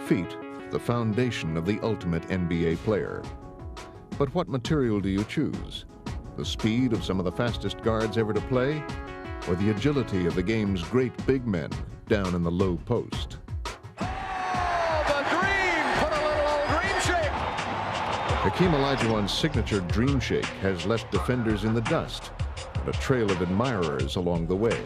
Feet, the foundation of the ultimate NBA player. But what material do you choose? The speed of some of the fastest guards ever to play, or the agility of the game's great big men down in the low post? Oh, the dream! Put a little old dream shake! Hakeem Olajuwon's signature dream shake has left defenders in the dust and a trail of admirers along the way.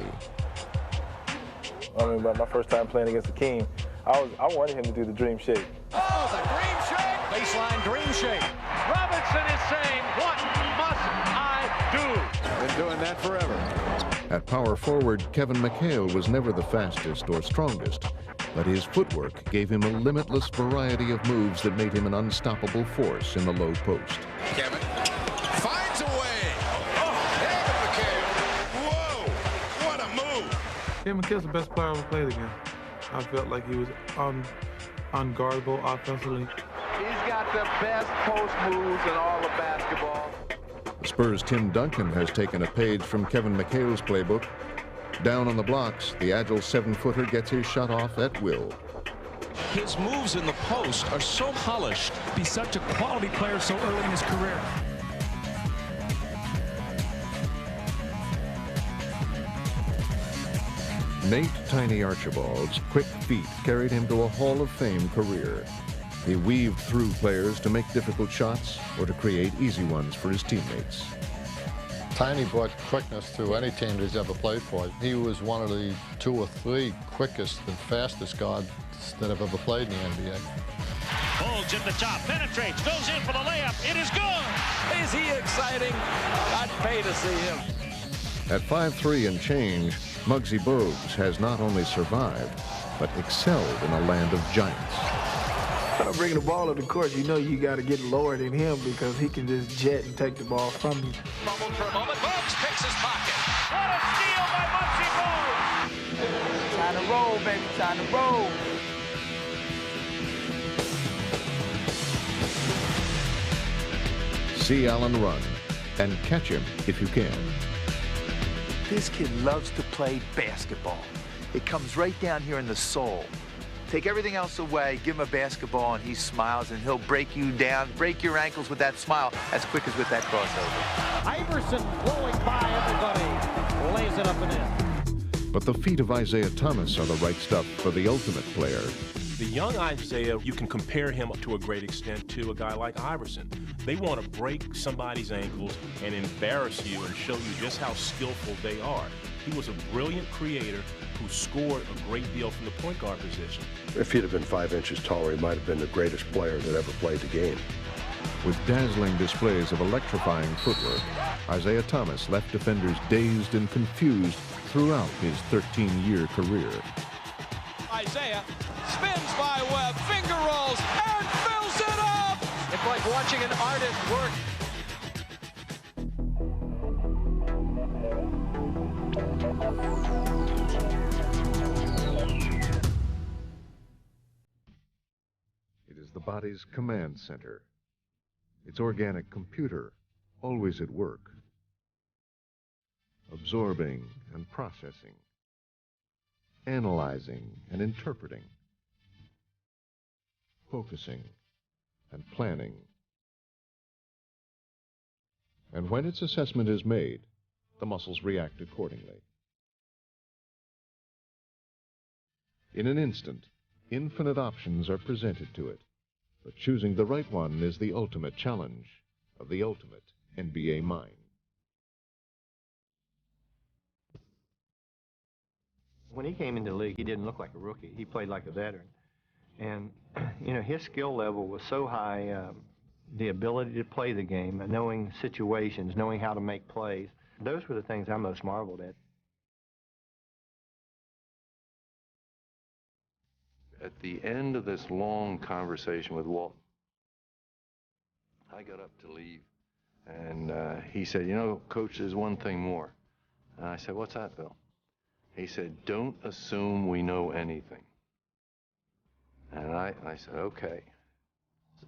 I remember my first time playing against Hakeem, I wanted him to do the dream shake. Oh, the dream shake! Baseline dream shake. Robinson is saying, what must I do? Been doing that forever. At power forward, Kevin McHale was never the fastest or strongest, but his footwork gave him a limitless variety of moves that made him an unstoppable force in the low post. Kevin finds a way. Oh, Kevin McHale. Whoa, what a move. Kevin McHale's the best player I ever played against. I felt like he was unguardable offensively. He's got the best post moves in all of basketball. The Spurs' Tim Duncan has taken a page from Kevin McHale's playbook. Down on the blocks, the agile 7-footer gets his shot off at will. His moves in the post are so polished. Be such a quality player so early in his career. Nate Tiny Archibald's quick feet carried him to a Hall of Fame career. He weaved through players to make difficult shots or to create easy ones for his teammates. Tiny brought quickness to any team that he's ever played for. He was one of the 2 or 3 quickest and fastest guards that have ever played in the NBA. Bulge at the top, penetrates, goes in for the layup. It is good. Is he exciting? I'd pay to see him. At 5'3" and change, Muggsy Bogues has not only survived, but excelled in a land of giants. Bringing the ball up the court, you know you got to get lower than him because he can just jet and take the ball from you. Fumbled for a moment. Bogues picks his pocket. What a steal by Muggsy Bogues. Time to roll, baby. Time to roll. See Allen run and catch him if you can. This kid loves to play basketball. It comes right down here in the soul. Take everything else away, give him a basketball, and he smiles, and he'll break you down, break your ankles with that smile as quick as with that crossover. Iverson blowing by everybody. Lays it up and in. But the feet of Isaiah Thomas are the right stuff for the ultimate player. The young Isaiah, you can compare him to a great extent to a guy like Iverson. They want to break somebody's ankles and embarrass you and show you just how skillful they are. He was a brilliant creator who scored a great deal from the point guard position. If he'd have been 5 inches taller, he might have been the greatest player that ever played the game. With dazzling displays of electrifying footwork, Isaiah Thomas left defenders dazed and confused throughout his 13-year career. Isaiah spins by Webb, finger rolls, and fills it up! It's like watching an artist work. It is the body's command center. Its organic computer, always at work, absorbing and processing, analyzing and interpreting, focusing and planning. And when its assessment is made, the muscles react accordingly. In an instant, infinite options are presented to it, but choosing the right one is the ultimate challenge of the ultimate NBA mind. When he came into the league, he didn't look like a rookie. He played like a veteran. And, you know, his skill level was so high, the ability to play the game, knowing situations, knowing how to make plays. Those were the things I most marveled at. At the end of this long conversation with Walt, I got up to leave, and he said, you know, Coach, there's one thing more. And I said, what's that, Bill? He said, don't assume we know anything. And I said, okay.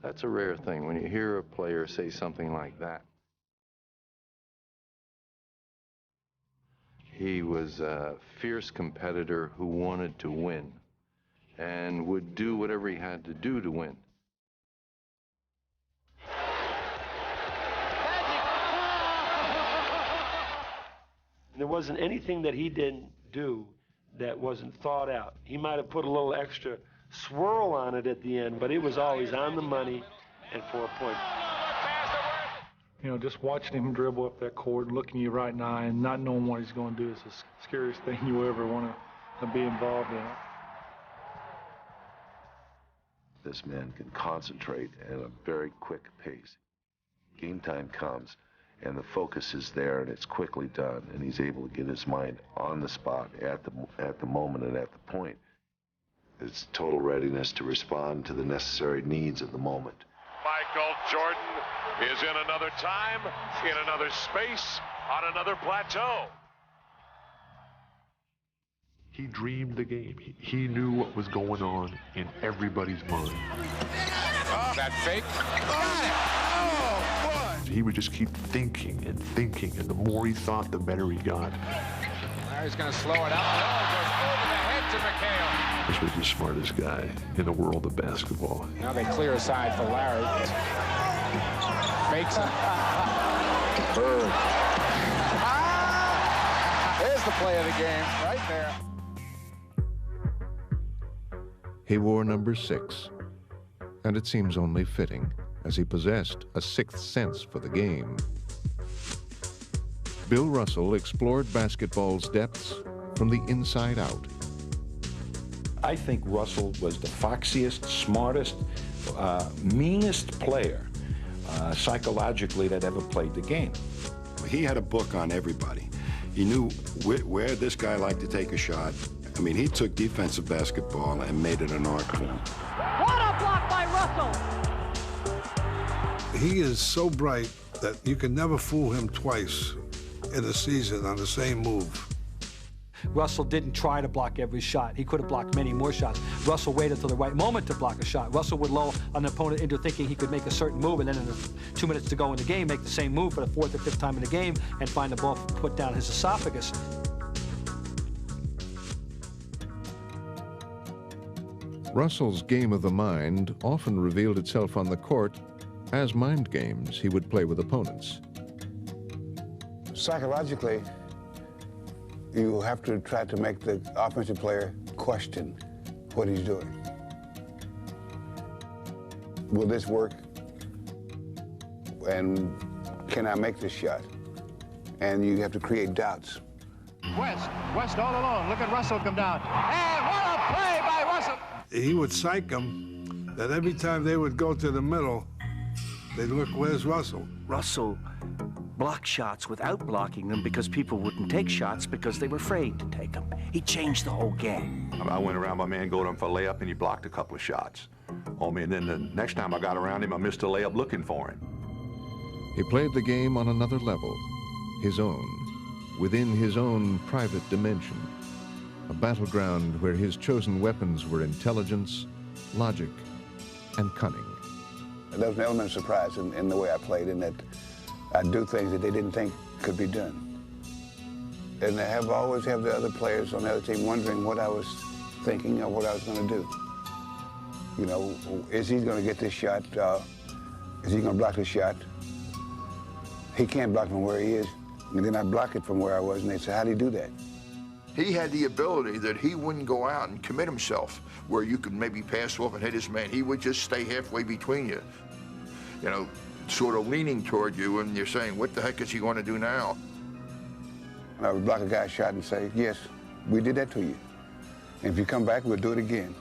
That's a rare thing when you hear a player say something like that. He was a fierce competitor who wanted to win and would do whatever he had to do to win. There wasn't anything that he didn't do that wasn't thought out. He might have put a little extra swirl on it at the end, but it was always on the money and for a point. You know, just watching him dribble up that court, looking you right in the eye, and not knowing what he's going to do is the scariest thing you ever want to be involved in. This man can concentrate at a very quick pace. Game time comes, and the focus is there, and it's quickly done, and he's able to get his mind on the spot at the moment and at the point. It's total readiness to respond to the necessary needs of the moment. Michael Jordan is in another time, in another space, on another plateau. He dreamed the game. He knew what was going on in everybody's mind. That fake. Got it. Oh, boy. He would just keep thinking, and the more he thought, the better he got. Larry's going to slow it up. Oh, goes over the head to McHale. This was the smartest guy in the world of basketball. Now they clear aside for Larry. Fakes it. Bird. There's the play of the game, right there. He wore number 6, and it seems only fitting, as he possessed a sixth sense for the game. Bill Russell explored basketball's depths from the inside out. I think Russell was the foxiest, smartest, meanest player psychologically that ever played the game. He had a book on everybody. He knew where this guy liked to take a shot. I mean, he took defensive basketball and made it an art form. What a block by Russell! He is so bright that you can never fool him twice in a season on the same move. Russell didn't try to block every shot. He could have blocked many more shots. Russell waited till the right moment to block a shot. Russell would lull an opponent into thinking he could make a certain move, and then in the 2 minutes to go in the game, make the same move for the 4th or 5th time in the game and find the ball put down his esophagus. Russell's game of the mind often revealed itself on the court as mind games he would play with opponents. Psychologically, you have to try to make the offensive player question what he's doing. Will this work? And can I make this shot? And you have to create doubts. West all alone. Look at Russell come down. And what a play by Russell! He would psych them that every time they would go to the middle, they'd look, where's Russell? Russell blocked shots without blocking them because people wouldn't take shots because they were afraid to take them. He changed the whole game. I went around my man, go to him for a layup, and he blocked a couple of shots on me. And then the next time I got around him, I missed a layup looking for him. He played the game on another level, his own, within his own private dimension, a battleground where his chosen weapons were intelligence, logic, and cunning. There was an element of surprise in the way I played, in that I'd do things that they didn't think could be done. And I always have the other players on the other team wondering what I was thinking or what I was going to do. You know, is he going to get this shot? Is he going to block this shot? He can't block from where he is. And then I block it from where I was, and they say, how do you do that? He had the ability that he wouldn't go out and commit himself where you could maybe pass off and hit his man. He would just stay halfway between you, you know, sort of leaning toward you, and you're saying, what the heck is he going to do now? I would block a guy's shot and say, yes, we did that to you. And if you come back, we'll do it again.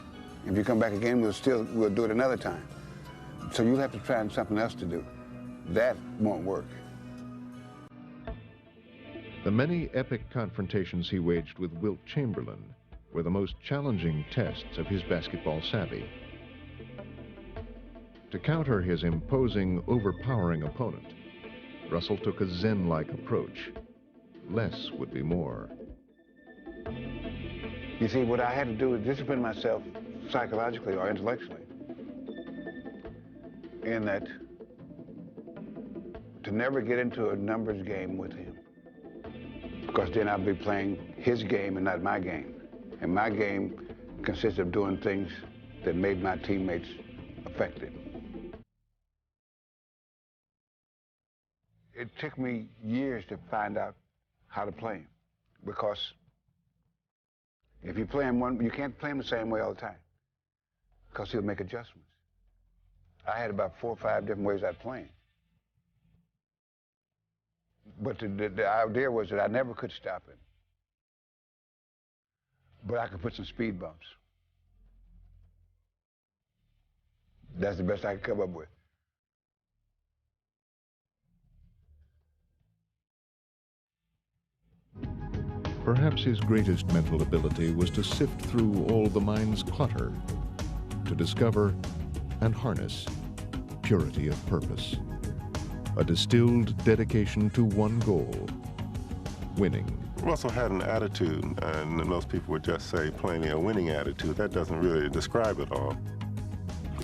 If you come back again, we'll do it another time. So you'll have to try something else to do. That won't work. The many epic confrontations he waged with Wilt Chamberlain were the most challenging tests of his basketball savvy. To counter his imposing, overpowering opponent, Russell took a Zen-like approach. Less would be more. You see, what I had to do was discipline myself psychologically or intellectually, in that to never get into a numbers game with him. because then I'll be playing his game and not my game. And my game consists of doing things that made my teammates effective. It took me years to find out how to play him, because if you play him you can't play him the same way all the time, because he'll make adjustments. I had about 4 or 5 different ways I'd play him. But the idea was that I never could stop him, but I could put some speed bumps. That's the best I could come up with. Perhaps his greatest mental ability was to sift through all the mind's clutter, to discover and harness purity of purpose, a distilled dedication to one goal, winning. Russell had an attitude, and most people would just say plainly a winning attitude. That doesn't really describe it all.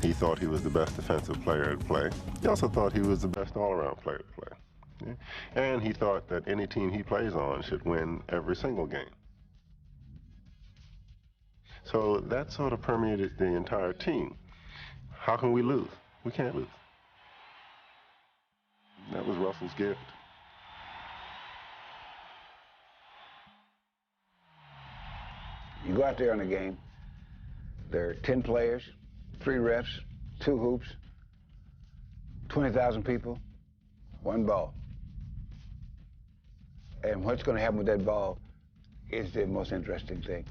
He thought he was the best defensive player to play. He also thought he was the best all-around player to play. Yeah. And he thought that any team he plays on should win every single game. So that sort of permeated the entire team. How can we lose? We can't lose. That was Russell's gift. You go out there in a game, there are 10 players, 3 refs, 2 hoops, 20,000 people, 1 ball. And what's going to happen with that ball is the most interesting thing.